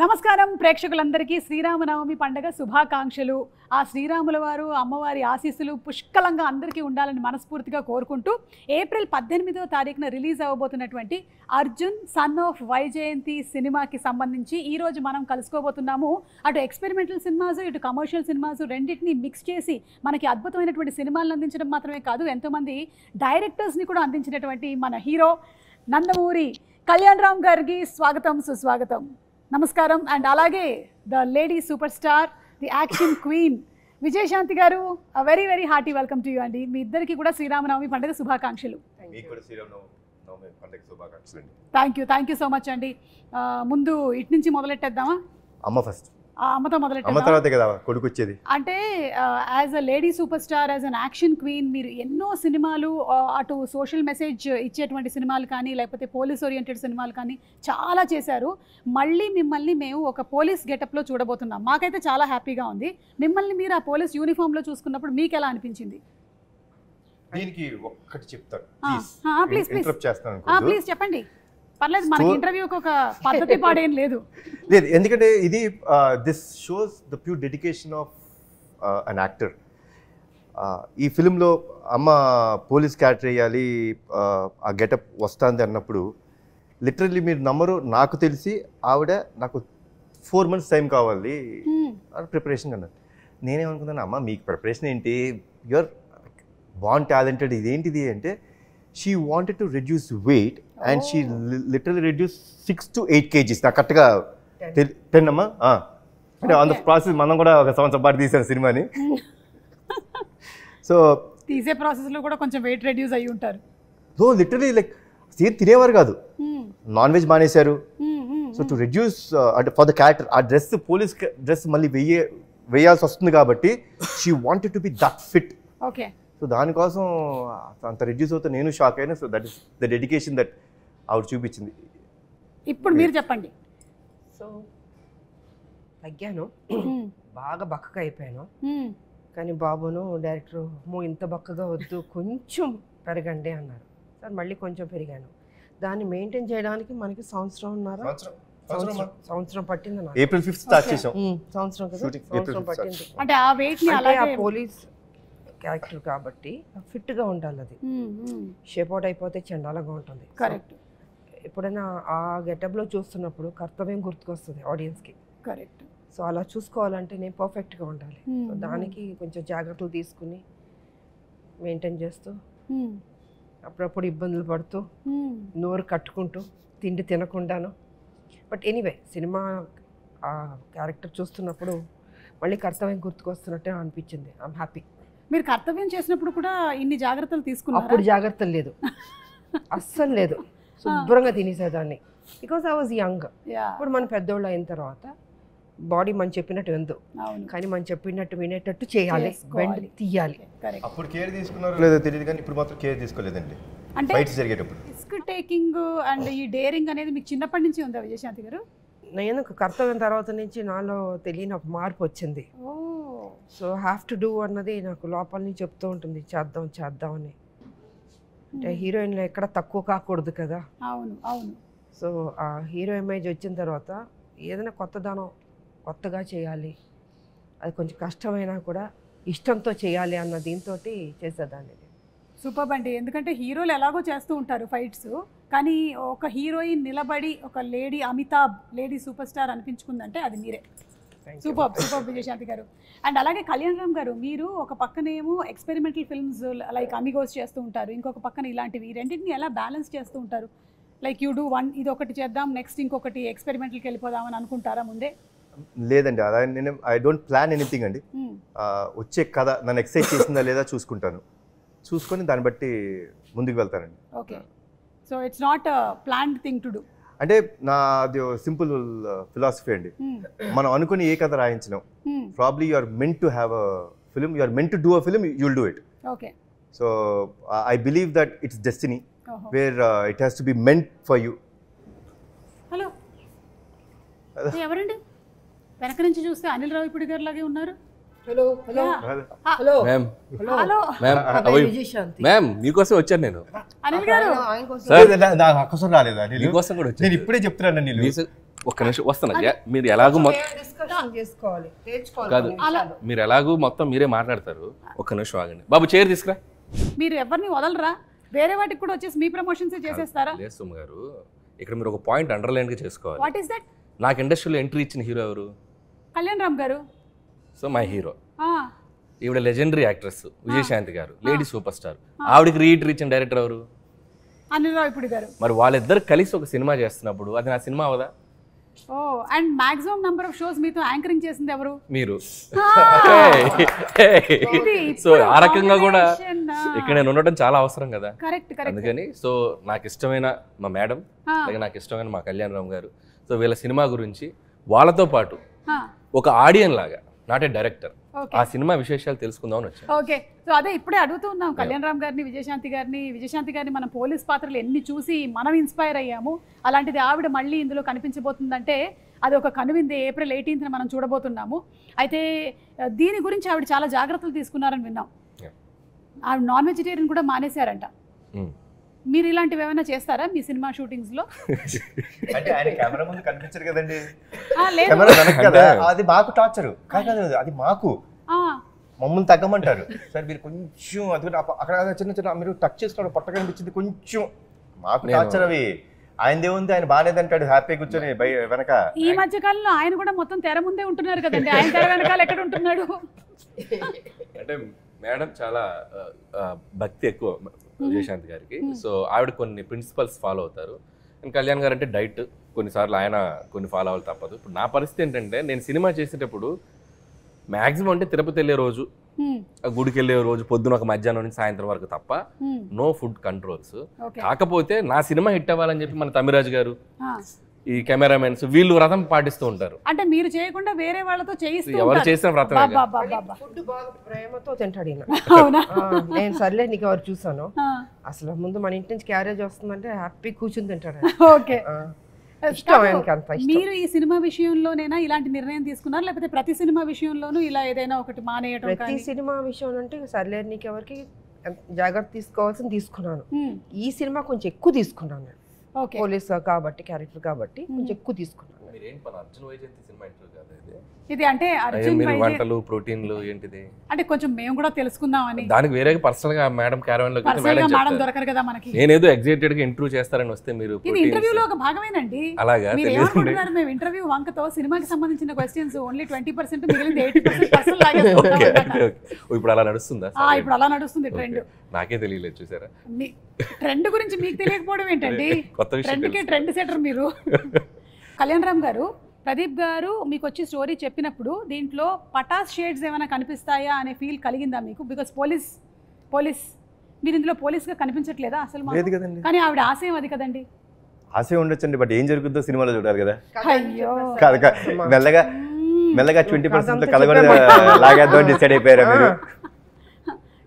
నమస్కారం ప్రేక్షకులందరికీ శ్రీరామనవమి పండుగ శుభాకాంక్షలు. ఆ శ్రీరాముల వారు అమ్మవారి ఆశీస్సులు పుష్కలంగా అందరికీ ఉండాలని మనస్ఫూర్తిగా కోరుకుంటూ ఏప్రిల్ 18వ తారీఖున రిలీజ్ అవ్వబోతున్నటువంటి అర్జున్ సన్ ఆఫ్ వైజయంతి సినిమాకి సంబంధించి ఈరోజు మనం కలుసుకోబోతున్నాము. అటు ఎక్స్పెరిమెంటల్ సినిమాస్ ఇటు కమర్షియల్ సినిమాస్ రెండింటిని మిక్స్ చేసి మనకి అద్భుతమైనటువంటి సినిమాలను అందించడం మాత్రమే కాదు, ఎంతోమంది డైరెక్టర్స్ని కూడా అందించినటువంటి మన హీరో నందమూరి కళ్యాణ్ రామ్ గారికి స్వాగతం సుస్వాగతం. నమస్కారం. అండ్ అలాగే the lady super star, the action queen Vijayashanti garu, very very hearty welcome to you అండి. మీ ఇద్దరికి కూడా శ్రీరామనవమి పండుగ శుభాకాంక్షలు. థ్యాంక్ యూ సో మచ్ అండి. ముందు ఇటు నుంచి మొదలెట్టేద్దామా? అమ్మ ఫస్ట్. అమ్మతో మొదలెట్టాం. అమ్మ తర్వాతే కదా కొడుకు వచ్చేది. అంటే as a lady super star, as an action queen, మీరు ఎన్నో సినిమాలు, అటు సోషల్ మెసేజ్ ఇచ్చేటువంటి సినిమాలు కానీ లేకపోతే పోలీస్ ఓరియంటెడ్ సినిమాలు కానీ చాలా చేశారు. మళ్ళీ మిమ్మల్ని మేము ఒక పోలీస్ గెటప్లో చూడబోతున్నాం. మాకైతే చాలా హ్యాపీగా ఉంది. మిమ్మల్ని మీరు ఆ పోలీస్ యూనిఫామ్లో చూసుకున్నప్పుడు మీకు ఎలా అనిపించింది? దీనికి ఒక్కటి చెప్తాను ప్లీజ్ చెప్పండి. పర్లేదు, మనకి ఇంటర్వ్యూకి ఒక పద్ధతి పాడేం లేదు. ఎందుకంటే ఇది this shows the pure dedication of an actor. ఈ ఫిలింలో అమ్మ పోలీస్ క్యారెక్టర్ వేయాలి, ఆ గెటప్ వస్తుంది అన్నప్పుడు లిటరల్లీ మీరు నమ్మరు, నాకు తెలిసి ఆవిడ నాకు 4 months టైం కావాలి ప్రిపరేషన్ అన్నారు. నేనేమనుకున్నాను, అమ్మ మీకు ప్రిపరేషన్ ఏంటి, యూఆర్ బాన్ టాలెంటెడ్, ఇదేంటిది అంటే she wanted to reduce weight and she literally reduced 6 to 8 kgs. నాకు కరెక్ట్గా 10 అమ్మా. అంటే ఆన్ ద ప్రాసెస్ మనం కూడా ఒక సంవత్సరం పాటు తీసాను సినిమాని. సో తీసే ప్రాసెస్లో కూడా కొంచెం వెయిట్ రెడ్యూస్ అయ్యి ఉంటారు. సో లిటరలీ లైక్ తినేవారు కాదు, నాన్ వెజ్ మానేశారు. సో టు రెడ్యూస్ అంటే ఫర్ ద క్యారెక్టర్ ఆ డ్రెస్, పోలీస్ డ్రెస్ మళ్ళీ వేయాల్సి వస్తుంది కాబట్టి she wanted to be that fit. Okay. So దానికోసం అంత రిడ్యూస్ అవుతే నేను షాక్ అయినా. So that is the dedication that ఆవిడ చూపించింది. ఇప్పుడు మీరు చెప్పండి. సో తగ్గాను, బాగా బక్కగా అయిపోయాను. కానీ బాబును డైరెక్టర్ ఇంత బక్కగా వద్దు, కొంచెం పెరగండి అన్నారు. సార్ మళ్ళీ కొంచెం పెరిగాను. దాన్ని మెయింటైన్ చేయడానికి మనకి సంవత్సరం పట్టింది. ఏప్రిల్ 5th స్టార్ట్ చేసాం. సంవత్సరం కదా, సంవత్సరం పట్టింది. అంటే ఆ వెయిట్ ని అలాగే, ఆ పోలీస్ క్యారెక్టర్ కాబట్టి ఫిట్గా ఉండాలి. అది షేప్ అవుట్ అయిపోతే చండాలంగా ఉంటుంది. కరెక్ట్. ఎప్పుడైనా ఆ గెటప్లో చూస్తున్నప్పుడు కర్తవ్యం గుర్తుకొస్తుంది ఆడియన్స్కి. కరెక్ట్. సో అలా చూసుకోవాలంటే నేను పర్ఫెక్ట్గా ఉండాలి. సో దానికి కొంచెం జాగ్రత్తలు తీసుకుని మెయింటైన్ చేస్తూ, అప్పుడప్పుడు ఇబ్బందులు పడుతూ, నోరు కట్టుకుంటూ, తిండి తినకుండాను. బట్ ఎనీవే సినిమా ఆ క్యారెక్టర్ చూస్తున్నప్పుడు మళ్ళీ కర్తవ్యం గుర్తుకొస్తున్నట్టే అనిపించింది. I'm happy. మీరు కర్తవ్యం చేసినప్పుడు కూడా ఇన్ని జాగ్రత్తలు తీసుకున్నారు? అప్పుడు జాగ్రత్తలు లేదు, అస్సలు లేదు. శుభ్రంగా తినేసేదాన్ని, బికాస్ ఐ వాజ్ యంగ్. ఇప్పుడు మనం పెద్దోళ్ళు అయిన తర్వాత బాడీ మనం చెప్పినట్టు విందు, కానీ మనం చెప్పినట్టు వినేటట్టు చేయాలి, వెంట తీయాలి. అప్పుడు కేర్ తీసుకున్నారో లేదో తెలియదు, కానీ ఇప్పుడు మాత్రం కేర్ తీసుకోలేదండి. అంటే ఫైట్స్ జరిగేటప్పుడు రిస్క్ టేకింగ్ అండ్ ఈ డేరింగ్ అనేది మీకు చిన్నప్పటి నుంచి ఉందా విజయశాంతి గారు? నేను కర్తవ్యం తర్వాత నుంచి నాలో తెలియని ఒక మార్పు వచ్చింది. సో హ్యావ్ టు డూ అన్నది నాకు లోపల నుంచి చెప్తూ ఉంటుంది, చేద్దాం అని. అంటే హీరోయిన్లో ఎక్కడ తక్కువ కాకూడదు కదా. అవును అవును. సో ఆ హీరో ఇమేజ్ వచ్చిన తర్వాత ఏదైనా కొత్తగా చేయాలి, అది కొంచెం కష్టమైనా కూడా ఇష్టంతో చేయాలి అన్న దీంతో చేసేదాన్ని. సూపర్ అండి. ఎందుకంటే హీరోలు ఎలాగో చేస్తూ ఉంటారు ఫైట్స్, కానీ ఒక హీరోయిన్ నిలబడి ఒక lady Amitabh, lady super star అనిపించుకుందంటే అది మీరే. సూపర్ విజయశాంతి గారు. అండ్ అలాగే కళ్యాణ్ రామ్ గారు, మీరు ఒక పక్కనేమో ఎక్స్పెరిమెంటల్ ఫిల్మ్స్ లైక్ అమిగోస్ చేస్తూ ఉంటారు, ఇంకొక పక్కన ఇలాంటివి, రెండింటిని ఎలా బ్యాలెన్స్ చేస్తూ ఉంటారు? లైక్ యూ డూ వన్, ఇది ఒకటి చేద్దాం, నెక్స్ట్ ఇంకొకటి ఎక్స్పెరిమెంటల్కి వెళ్ళిపోదామని అనుకుంటారా ముందే? లేదండి, అలా నేను ఐ డోంట్ ప్లాన్ ఎనీథింగ్ అండి. వచ్చే కథ నన్ను ఎక్సైట్ చేసిందా లేదా చూసుకొని దాన్ని బట్టి ముందుకు వెళ్తానండి. Okay. So it's not planned thing to do. అంటే నాది సింపుల్ ఫిలాసఫీ అండి. మనం అనుకుని ఏ కథ రాయించలేం. Probably you are meant to have a film, you are meant to do a film, you will do it. Okay. So I believe that it's destiny where it has to be meant for you. Hello, ఎవరండి వెనక నుంచి చూస్తే అనిల్ రావిపూడి గారు లాగే ఉన్నారు? Hello hello hello ma'am. Hello ma'am, మీకోసం వచ్చాను నేను. అనిల్ గారు నాకు అక్కసం రాలేదా? మీకోసం కూడా వచ్చాను. నేను ఇప్పుడే చెప్తున్నాను. ఒక్క నిమిషం వస్తున్నా. మీరు ఎలాగూ డిస్కషన్ చేసుకోవాలి, కాదు, మీరు ఎలాగూ మొత్తం మీరే మాట్లాడతారు. ఒక్క నిమిషం ఆగండి బాబు, చైర్ తీసుకురా. మీరు ఎవరిని వదలరా? వేరే వాటికి కూడా వచ్చేసి మీ ప్రమోషన్స్ చేసేస్తారా? లేదు సుమ గారు, ఇక్కడ మీరు ఒక పాయింట్ అండర్లైన్ గా చేసుకోవాలి. What is that? నాకు ఇండస్ట్రీలో ఎంట్రీ ఇచ్చిన హీరో ఎవరు? కళ్యాణ్ రామ్ గారు. So my hero. ఈవిడ లెజెండరీ యాక్ట్రెస్ విజయశాంతి గారు, లేడీ సూపర్ స్టార్. ఆవిడకి రీఎంట్రీ ఇచ్చిన డైరెక్టర్ ఎవరు? అనిల్ రావిపూడి గారు. మరి వాళ్ళిద్దరు కలిసి ఒక సినిమా చేస్తున్నప్పుడు అది నా సినిమా అవదా? ఓ, and maximum number of shows మీతో యాంకరింగ్ చేసింది ఎవరు? మీరు. సో ఆ రకంగా కూడా ఇక్కడ నేను ఉండటం చాలా అవసరం కదా. Correct correct. అందుకని సో నాకు ఇష్టమైన మా మేడం, అలాగే నాకు ఇష్టమైన మా కళ్యాణ్ రామ్ గారు, సో వీళ్ళ సినిమా గురించి వాళ్ళతో పాటు ఒక ఆడియన్ లాగా, నాట్ ఏ డైరెక్టర్, ఆ సినిమా విశేషాలు తెలుసుకుందామని వచ్చాను. ఓకే, సో అదే ఇప్పుడే అడుగుతూ ఉన్నాం కళ్యాణ్ రామ్ గారిని, విజయశాంతి గారిని మనం పోలీస్ పాత్రలు ఎన్ని చూసి మనం ఇన్స్పైర్ అయ్యాము. అలాంటిది ఆవిడ మళ్ళీ ఇందులో కనిపించబోతుందంటే అది ఒక కనువిందే. ఏప్రిల్ 18న మనం చూడబోతున్నాము. అయితే దీని గురించి ఆవిడ చాలా జాగ్రత్తలు తీసుకున్నారని విన్నాం. ఆవిడ నాన్ వెజిటేరియన్ కూడా మానేశారంట. మీరు ఇలాంటివి ఏమైనా చేస్తారా మీ సినిమా షూటింగ్స్ లో? అంటే ఆయన కెమెరా ముందు కనిపించరు కదండి, కెమెరా వెనక కదా. అది మాకు టార్చరు కాదు, అది మాకు మమ్మల్ని తగ్గమంటారు. సార్ మీరు కొంచెం అది అక్కడ చిన్న చిన్న మీరు టచ్ చేసుకున్నాడు పొట్ట కనిపించింది కొంచెం, మాకు టార్చర్ అవి. ఆయనదే ఉంది, ఆయన బాగాలేదంటాడు హ్యాపీ కూర్చొని వెనక. ఈ మధ్య కాలంలో ఆయన కూడా మొత్తం తెర ముందే ఉంటున్నారు కదండి, ఆయన తెర వెనకాల ఎక్కడ ఉంటున్నాడు? అంటే మేడం చాలా భక్తి ఎక్కువ విజయశాంతి గారికి. సో ఆవిడ కొన్ని ప్రిన్సిపల్స్ ఫాలో అవుతారు. అండ్ కళ్యాణ్ గారు అంటే డైట్, కొన్నిసార్లు ఆయన కొన్ని ఫాలో అవ్వాలి తప్పదు. ఇప్పుడు నా పరిస్థితి ఏంటంటే నేను సినిమా చేసేటప్పుడు మ్యాక్సిమం అంటే తిరుపతి వెళ్ళే రోజు, గుడికి వెళ్ళే రోజు పొద్దున ఒక మధ్యాహ్నం నుంచి సాయంత్రం వరకు తప్ప నో ఫుడ్ కంట్రోల్స్. కాకపోతే నా సినిమా హిట్ అవ్వాలని చెప్పి మన తమిరాజు గారు, ఈ కెమెరామెన్స్ వీళ్ళు వ్రతం పాటిస్తూ ఉంటారు. అంటే మీరు చేయకుండా వేరే వాళ్ళతో చేయిస్తూ ఎవరు చేసిన వ్రతం ఫుడ్ బాగా ప్రేమతో తింటాడు ఈయన. నేను సర్లే నీకు ఎవరు చూసాను, అసలు ముందు మన ఇంటి నుంచి క్యారేజ్ వస్తుందంటే హ్యాపీ కూర్చుని తింటాడు. ఓకే, మీరు ఈ సినిమా విషయంలోనేనా ఇలాంటి నిర్ణయం తీసుకున్నారు, లేకపోతే ప్రతి సినిమా విషయంలోనూ ఇలా ఏదైనా ఒకటి మానేయడం? ప్రతి సినిమా విషయం అంటే సర్లే నీకు ఎవరికి జాగ్రత్త తీసుకోవాల్సింది తీసుకున్నాను. ఈ సినిమా కొంచెం ఎక్కువ తీసుకున్నాను, పోలీస్ కాబట్టి, క్యారెక్టర్ కాబట్టి కొంచెం ఎక్కువ తీసుకున్నాను. ఇది అంటే అర్జున్ వంటలు ప్రోటీన్లు ఏంటిది అంటే కొంచెం మేము కూడా తెలుసుకుందామని. దానికి వేరే పర్సనల్ గా మేడం క్యారవన్ లో మేడం దొరకరు కదా మనకి. నేనేదో ఎగ్జైటెడ్ గా ఇంటర్వ్యూ చేస్తారని వస్తే మీరు ఇది ఇంటర్వ్యూలో ఒక భాగమేనండి. అలాగా తెలియదు. మేము ఇంటర్వ్యూ వంకతో సినిమాకి సంబంధించిన క్వశ్చన్స్ ఓన్లీ 20%, మిగిలింది 80% లాగేసుకుంటాం. ఇప్పుడు అలా నడుస్తుందా? ఇప్పుడు అలా నడుస్తుంది ట్రెండ్. నాకే తెలియలేదు, చూసారా? ట్రెండ్ గురించి మీకు తెలియకపోవడం ఏంటండి? కొత్త విషయం, ట్రెండ్ సెటర్ మీరు. కళ్యాణ్ రామ్ గారు, ప్రదీప్ గారు మీకు వచ్చి స్టోరీ చెప్పినప్పుడు దీంట్లో పటాస్ షేడ్స్ ఏమైనా కనిపిస్తాయా అనే ఫీల్ కలిగిందా మీకు? బికాస్ పోలీస్ మీరు ఇందులో పోలీస్గా కనిపించట్లేదా అసలు? కానీ ఆవిడ ఆశయం అది కదండి. ఆశయం ఉండొచ్చండి, బట్ ఏం జరుగుతుందో సినిమాలో చూడాలి కదా. అయ్యో మెల్లగా 20% కథ కూడా లాగేద్దాం డిసైడ్ అయిపోయారా మీరు?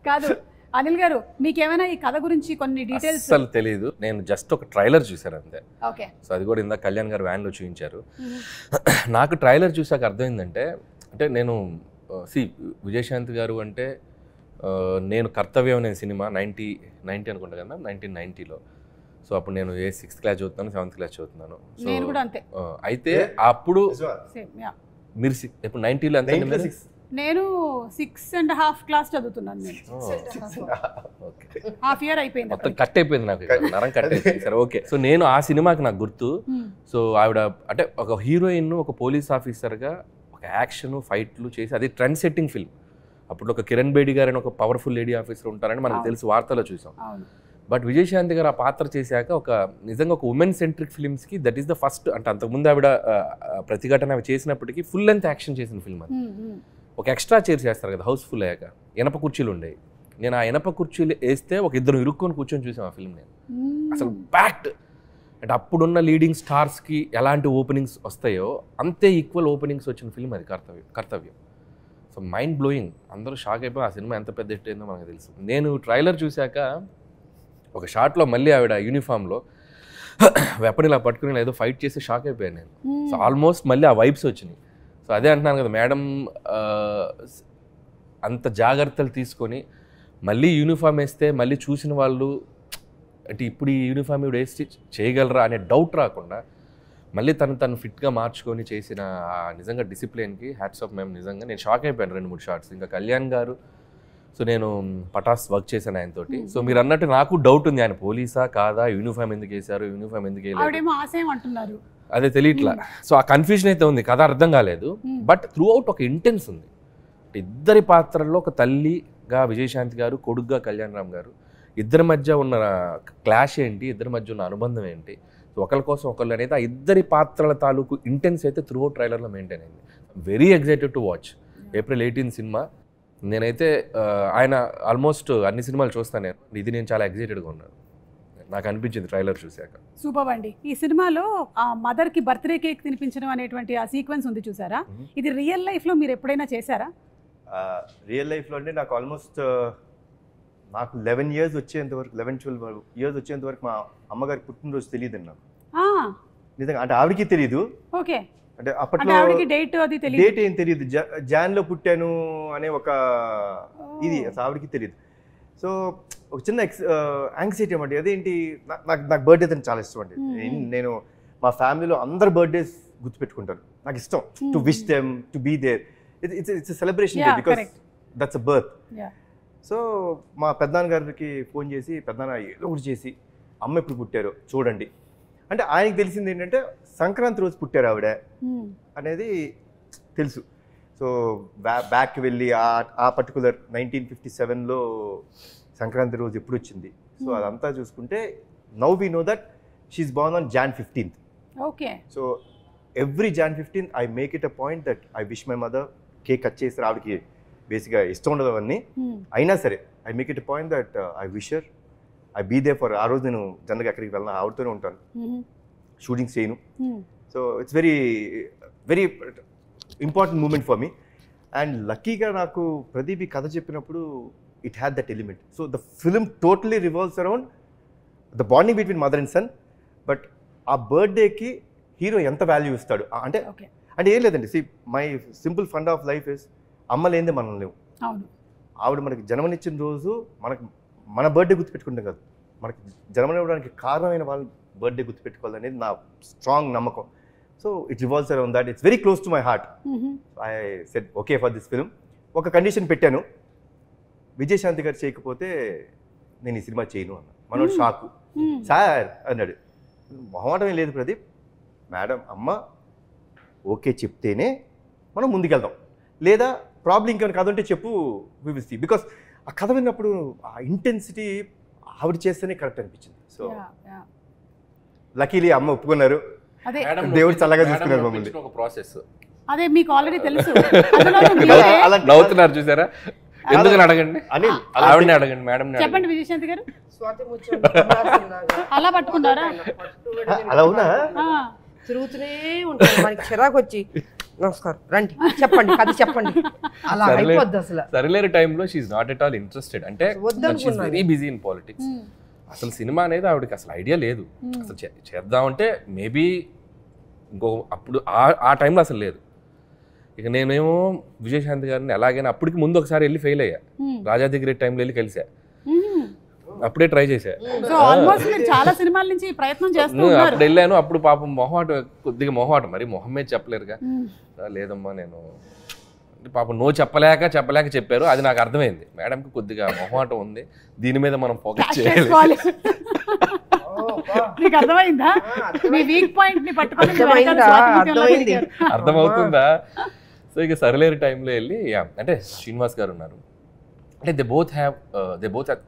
కాదు అనిల్ గారు, మీకేమైనా ఈ కథ గురించి కొన్ని డీటెయిల్స్? అసలు తెలియదు, నేను జస్ట్ ఒక ట్రైలర్ చూసాను అంతే. ఓకే, సో అది కూడా ఇందాక కళ్యాణ్ గారు వ్యాన్లో చూపించారు. నాకు ట్రైలర్ చూసాక అర్థమైందంటే, అంటే నేను విజయశాంతి గారు అంటే నేను కర్తవ్యం అనే సినిమా 90 అనుకుంటా కదా, 1990లో. సో అప్పుడు నేను 6th క్లాస్ చదువుతున్నాను, 7th క్లాస్ చదువుతున్నాను. నేను కూడా అంతే. అయితే అప్పుడు మీరు ఇప్పుడు 90లో అంతే, నేను 6.5 క్లాస్ చదువుతున్నాను. నేను హాఫ్ ఇయర్ అయిపోయింది, మొత్తం కట్ అయిపోయింది నాకు, నరం కట్ అయిపోయింది. సరే ఓకే. సో నేను ఆ సినిమాకి నాకు గుర్తు, సో ఆవిడ అంటే ఒక హీరోయిన్, ఒక పోలీస్ ఆఫీసర్గా ఒక యాక్షన్ ఫైట్లు చేసి అది ట్రెండ్ సెట్టింగ్ ఫిల్మ్. అప్పుడు ఒక కిరణ్ బేడి గారు అని ఒక పవర్ఫుల్ లేడీ ఆఫీసర్ ఉంటారని మనకు తెలుసు, వార్తలో చూసాం. బట్ విజయశాంతి గారు ఆ పాత్ర చేశాక ఒక నిజంగా ఒక ఉమెన్ సెంట్రిక్ ఫిల్మ్స్కి దట్ ఈస్ ద ఫస్ట్. అంటే అంతకుముందు ఆవిడ ప్రతిఘటన అవి చేసినప్పటికీ ఫుల్ లెంత్ యాక్షన్ చేసిన ఫిల్మ్ అది. ఒక ఎక్స్ట్రా చైర్స్ వేస్తారు కదా హౌస్ఫుల్ అయ్యాక, ఇనప కుర్చీలు ఉండేవి. నేను ఆ ఇనప కుర్చీలు వేస్తే ఒక ఇద్దరు ఇరుక్కొని కూర్చొని చూసాం ఆ ఫిల్మ్. నేను అసలు బ్యాక్ట్ అంటే అప్పుడున్న లీడింగ్ స్టార్స్కి ఎలాంటి ఓపెనింగ్స్ వస్తాయో అంతే ఈక్వల్ ఓపెనింగ్స్ వచ్చిన ఫిల్మ్ అది కర్తవ్యం. సో మైండ్ బ్లోయింగ్, అందరూ షాక్ అయిపోయి ఆ సినిమా ఎంత పెద్ద హిట్ అయిందో మనకు తెలుసు. నేను ట్రైలర్ చూశాక ఒక షాట్లో మళ్ళీ ఆవిడ యూనిఫామ్లో వెపన్ ఇలా పట్టుకుని ఏదో ఫైట్ చేసి షాక్ అయిపోయాను నేను. సో ఆల్మోస్ట్ మళ్ళీ ఆ వైబ్స్ వచ్చినాయి. సో అదే అంటున్నాను కదా, మేడం అంత జాగ్రత్తలు తీసుకొని మళ్ళీ యూనిఫామ్ వేస్తే మళ్ళీ చూసిన వాళ్ళు అంటే ఇప్పుడు ఈ యూనిఫామ్ ఇవి వేసి చేయగలరా అనే డౌట్ రాకుండా మళ్ళీ తను ఫిట్గా మార్చుకొని చేసిన నిజంగా డిసిప్లిన్కి హ్యాట్స్ ఆఫ్. మేము నిజంగా నేను షాక్ అయిపోయాను 2-3 షార్ట్స్. ఇంకా కళ్యాణ్ గారు, సో నేను పటాస్ వర్క్ చేశాను ఆయనతోటి. సో మీరు అన్నట్టు నాకు డౌట్ ఉంది, ఆయన పోలీసా కాదా, యూనిఫామ్ ఎందుకు వేశారు, యూనిఫామ్ ఎందుకు వేయలేదు అదే తెలియట్లా. సో ఆ కన్ఫ్యూజన్ అయితే ఉంది, కథ అర్థం కాలేదు. బట్ త్రూ అవుట్ ఒక ఇంటెన్స్ ఉంది. ఇద్దరి పాత్రల్లో ఒక తల్లిగా విజయశాంతి గారు, కొడుగ్గా కళ్యాణ్ రామ్ గారు, ఇద్దరి మధ్య ఉన్న క్లాష్ ఏంటి, ఇద్దరి మధ్య ఉన్న అనుబంధం ఏంటి, ఒకరి కోసం ఒకళ్ళు అనేది ఆ ఇద్దరి పాత్రల తాలూకు ఇంటెన్స్ అయితే త్రూ అవుట్ ట్రైలర్లో మెయింటైన్ అయింది. Very excited to watch. April 18 cinema. నేనైతే ఆయన ఆల్మోస్ట్ అన్ని సినిమాలు చూస్తాను నేను. ఇది నేను చాలా ఎక్సైటెడ్గా ఉన్నాను, నాకు అనిపించింది ట్రైలర్ చూశాక. సూపర్ అండి. ఈ సినిమాలో ఆ మదర్కి బర్త్డే కేక్ తినిపించడం అనేటువంటి ఆ సీక్వెన్స్ ఉంది చూసారా, ఇది రియల్ లైఫ్లో మీరు ఎప్పుడైనా చేశారా? రియల్ లైఫ్లో అంటే నాకు ఆల్మోస్ట్ నాకు 11 years వచ్చేంత వరకు, 11-12 years వచ్చేంత వరకు మా అమ్మగారికి పుట్టినరోజు తెలియదండి నాకు నిజంగా. అంటే ఆవిడకి తెలియదు. ఓకే. అంటే అప్పట్లో డేట్ ఏం తెలియదు, జాన్లో పుట్టాను అనే ఒక ఇది ఆవిడకి తెలియదు. సో ఒక చిన్న యాంగ్జైటీ అన్నమాట. అదేంటి, నాకు బర్త్డే అని చాలా ఇష్టం అండి. నేను మా ఫ్యామిలీలో అందరు బర్త్డేస్ గుర్తుపెట్టుకుంటాను. నాకు ఇష్టం to wish them, to be there. It's celebration because that's a birth. So మా పెద్దనాన్న గారికి ఫోన్ చేసి, పెద్దనాన్న ఏదో ఒకటి చేసి అమ్మ ఎప్పుడు పుట్టారో చూడండి అంటే, ఆయనకి తెలిసింది ఏంటంటే సంక్రాంతి రోజు పుట్టారు ఆవిడ అనేది తెలుసు. సో బ్యాక్కి వెళ్ళి ఆ పర్టికులర్ 1957లో సంక్రాంతి రోజు ఎప్పుడు వచ్చింది, సో అదంతా చూసుకుంటే now we know that she's born on Jan 15th. Okay. So every Jan 15th I make it a point that I wish my mother. Cake cut చేసి ఆవిడకి బేసిక్గా ఇష్టం ఉండదు అవన్నీ, అయినా సరే I make it a point that I wish her, I be there for. ఆ రోజు నేను జనరల్గా ఎక్కడికి వెళ్ళినా ఆవిడతోనే ఉంటాను, షూటింగ్స్ చేయను. So it's very very important moment for me. And లక్కీగా నాకు ప్రదీప్ ఈ కథ చెప్పినప్పుడు it had that element. So the film totally revolves around the bonding between mother and son. But ఆ బర్త్డేకి హీరో ఎంత వాల్యూ ఇస్తాడు అంటే అంటే ఏం లేదండి. See my simple fund of life is అమ్మ లేనిదే మనం లేవు. ఆవిడ మనకి జన్మనిచ్చిన రోజు మన బర్త్డే గుర్తుపెట్టుకుంటాం కాదు, మనకి జన్మనివ్వడానికి కారణమైన వాళ్ళ బర్త్డే గుర్తుపెట్టుకోవాలనేది నా స్ట్రాంగ్ నమ్మకం. So it revolves around that. It's very close to my heart. I said okay for this film. ఒక కండిషన్ పెట్టాను, విజయశాంతి గారు చేయకపోతే నేను ఈ సినిమా చేయను అన్న. మనోడు షాకు. సార్ అన్నాడు, మొహమాటమే లేదు ప్రదీప్, మేడం అమ్మ ఓకే చెప్తేనే మనం ముందుకెళ్దాం, లేదా ప్రాబ్లం ఇంకేమైనా కథ ఉంటే చెప్పు, వి విల్ సీ. బికాస్ ఆ కథ విన్నప్పుడు ఆ ఇంటెన్సిటీ ఆవిడ చేస్తేనే కరెక్ట్ అనిపించింది. సో లక్కీలీ అమ్మ ఒప్పుకున్నారు, దేవుడు చల్లగా చూసుకున్నారు మమ్మల్ని. ఒక ప్రాసెస్ అదే మీకు ఆల్రెడీ తెలుసు. నవ్వుతున్నారు చూసారా, ఎందుకని అడగండి, ఆవిడని అడగండి, మేడం చెప్పండి. విజయశాంతి గారు అలా పట్టుకున్నారా? అలా ఉన్నా తిరుగుతూనే ఉంటాను, మనకి చిరాకు వచ్చి నమస్కారం రండి చెప్పండి కథ చెప్పండి, అలా అయిపోద్ది అసలు. సరిలేరు టైంలో she's not at all interested. అంటే she's very busy in politics. అసలు సినిమా అనేది ఆవిడకి అసలు ఐడియా లేదు. అసలు చేద్దామంటే మేబీ ఇంకో అప్పుడు ఆ టైంలో అసలు లేదు. ఇక నేనేమో విజయశాంతి గారిని ఎలాగైనా అప్పటికి ముందు ఒకసారి వెళ్ళి ఫెయిల్ అయ్యా, రాజాదిగిరి టైంలో వెళ్ళి కలిసా, అప్పుడే ట్రై చేశా. చాలా సినిమాల నుంచి ప్రయత్నం చేస్తూ అప్పుడు వెళ్ళాను. అప్పుడు పాపం కొద్దిగా మొహమాటం, మరి మొహమే చెప్పలేరుగా. లేదమ్మా నేను పాపం నో చెప్పలేక చెప్పారు. అది నాకు అర్థమైంది, మేడంకి కొద్దిగా మొహమాటం ఉంది, దీని మీద మనం ఫోకస్ చేయాలి. అర్థమవుతుందా? సో ఇక సరిలేరు టైంలో వెళ్ళి అంటే శ్రీనివాస్ గారు ఉన్నారు, అంటే they both have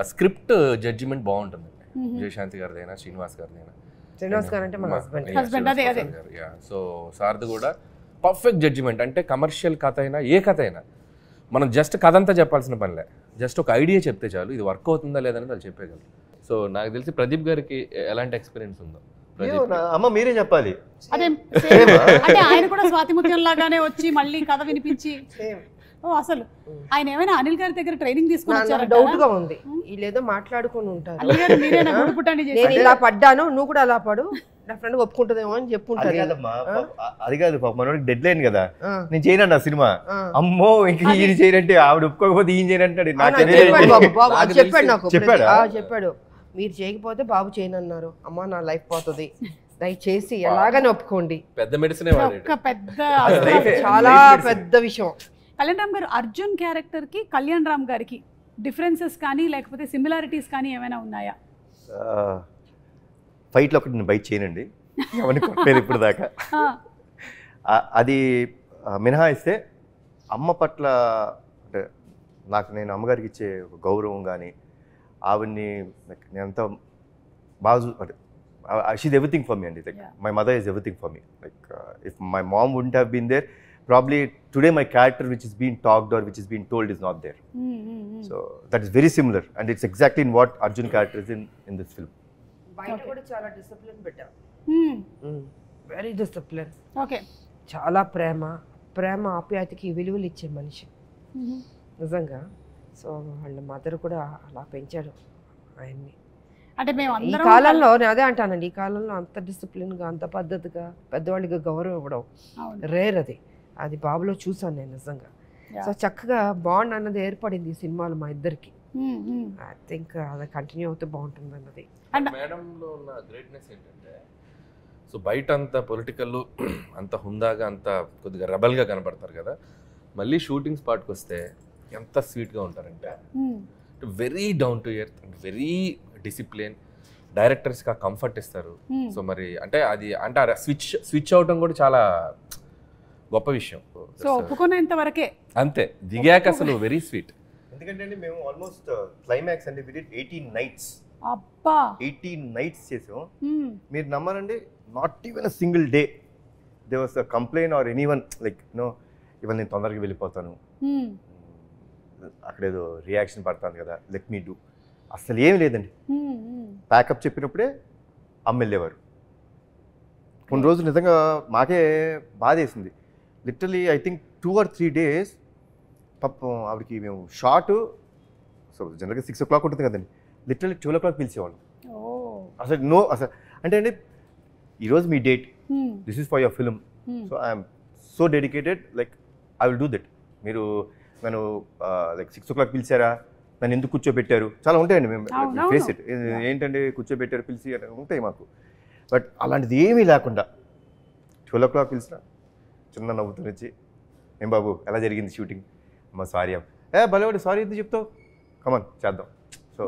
script judgement బాగుంటుంది. విజయశాంతి గారిదైనా శ్రీనివాస్ గారిదైనా. శ్రీనివాస్ గారు అంటే మన హస్బెండ్. సో సార్ది కూడా పర్ఫెక్ట్ జడ్జిమెంట్. అంటే కమర్షియల్ కథ అయినా ఏ కథ అయినా మనం జస్ట్ కథ అంతా చెప్పాల్సిన పనిలే, జస్ట్ ఒక ఐడియా చెప్తే చాలు, ఇది వర్క్ అవుతుందా లేదని వాళ్ళు చెప్పేయగలరు. సో నాకు తెలిసి ప్రదీప్ గారికి ఎలాంటి ఎక్స్పీరియన్స్ ఉందో అమ్మ మీరే చెప్పాలి. అదే ఆయన కూడా స్వాతి ముత్యం లాగానే వచ్చి మళ్ళీ కథ వినిపించి. అసలు ఆయన ఏమైనా అనిల్ గారి దగ్గర ట్రైనింగ్ తీసుకుని డౌట్ గా ఉంది, వీళ్ళేదో మాట్లాడుకుని ఉంటారు. నేను ఇలా పడ్డాను, నువ్వు కూడా అలా పడు, నా ఫ్రెండ్ ఒప్పుకుంటుందేమో అని చెప్పుంటారు. అది కాదు మనోడికి డెడ్ లైన్ కదా, నేను చేయనండి ఆ సినిమా. అమ్మో ఇంక ఈయన చేయనంటే ఆవిడ ఒప్పుకోకపోతే ఈయన చేయనంటాడు. చెప్పాడు మీరు చేయకపోతే బాబు చేయనన్నారు, అమ్మా నా లైఫ్ పోతుంది, దయచేసి ఎలాగని ఒప్పుకోండి. పెద్ద మెడిసిన్ ఒక్క పెద్ద చాలా పెద్ద విషయం. కళ్యాణ్ రామ్ గారు అర్జున్ క్యారెక్టర్కి కళ్యాణ్ రామ్ గారికి డిఫరెన్సెస్ కానీ లేకపోతే సిమిలారిటీస్ కానీ ఏమైనా ఉన్నాయా? ఫైట్లో ఒకటి నేను బైట్ చేయనండి, ఎవరిని కొట్టలేదు ఇప్పుడు దాకా. అది మినహాయిస్తే అమ్మ పట్ల అంటే నేను అమ్మగారికి ఇచ్చే గౌరవం కానీ ఆవిడ్ని నేను అంత బాగా అంటే షీజ్ ఎవ్రీథింగ్ ఫర్ మీ అండి. Like my mother is everything for me. Like if my mom wouldn't have been there, probably today my character which is being talked or which is being told is not there. So that is very similar and it's exactly in what Arjun character is in this film. బయట కూడా చాలా discipline పెట్టా, very discipline. Okay, చాలా ప్రేమ ఆప్యాయతకి విలువలు ఇచ్చే మనిషి నిజంగా. So వాళ్ళ మదర్ కూడా అలా పెంచాడు ఆయన్ని. అంటే మేము ఈ కాలంలో నేను అదే అంటానండి, ఈ కాలంలో అంత డిసిప్లిన్గా అంత పద్ధతిగా పెద్దవాళ్ళకి గౌరవం ఇవ్వడం రేర్. అది బాబులో చూసాను నేను నిజంగా. సో చక్కగా బాండ్ అన్నది ఏర్పడింది ఈ సినిమాలో మా ఇద్దరికి. ఐ థింక్ అది కంటిన్యూ అవుతే బాగుంటుంది అన్నది. మేడంలో ఉన్న గ్రేట్నెస్ ఏంటంటే, సో బయట అంత పొలిటికల్ అంత హుందాగా అంత కొద్దిగా రెబల్గా కనపడతారు కదా, మళ్ళీ షూటింగ్ స్పాట్కి వస్తే ఎంత స్వీట్గా ఉంటారంటే very down to earth and very discipline. డైరెక్టర్స్కి ఆ కంఫర్ట్ ఇస్తారు. సో మరి అంటే అది అంటే స్విచ్ అవటం కూడా చాలా గొప్ప విషయం. సో ఒప్పుకునేంత వరకే అంతే, దిగాక అసలు వెరీ స్వీట్. ఎందుకంటే మేము ఆల్మోస్ట్ క్లైమాక్స్ అంటే వి డిడ్ 18 nights. అబ్బా 18 nights చేసాం. మీరు నమ్మరండి, not even a single day they was a complaint or anyone like no ఇవాళ నేను తొందరగా వెళ్ళిపోతాను, అక్కడేదో రియాక్షన్ పడుతుంది కదా, లెట్ మీ డూ. అసలు ఏమి లేదండి. ప్యాకప్ చెప్పినప్పుడే అమ్మ వెళ్ళేవారు. కొన్ని రోజులు నిజంగా మాకే బాధేసింది. Literally I think 2 or 3 days పాపం ఆవిడకి మేము షార్ట్, సో జనరల్గా 6 o'clock ఉంటుంది కదండి, లిటరలీ 12 o'clock పిలిచేవాళ్ళం. అసలు అసలు అంటే అండి ఈరోజు మీ date, this is for your film, so I'm so dedicated, like I will do that. మీరు నన్ను లైక్ 6 o'clock పిలిచారా, నన్ను ఎందుకు కూర్చోబెట్టారు, చాలా ఉంటాయండి. మేము ఫేస్ ఇట్, ఏంటంటే కూర్చోబెట్టారు పిలిచి ఉంటాయి మాకు. బట్ అలాంటిది ఏమీ లేకుండా 12 o'clock పిలిచిన చిన్న నవ్వుతూ వచ్చి, ఏం బాబు ఎలా జరిగింది షూటింగ్, అమ్మ సారీ, భలేవాడు సారీ ఎందుకు చెప్తావు, కమన్ చేద్దాం. సో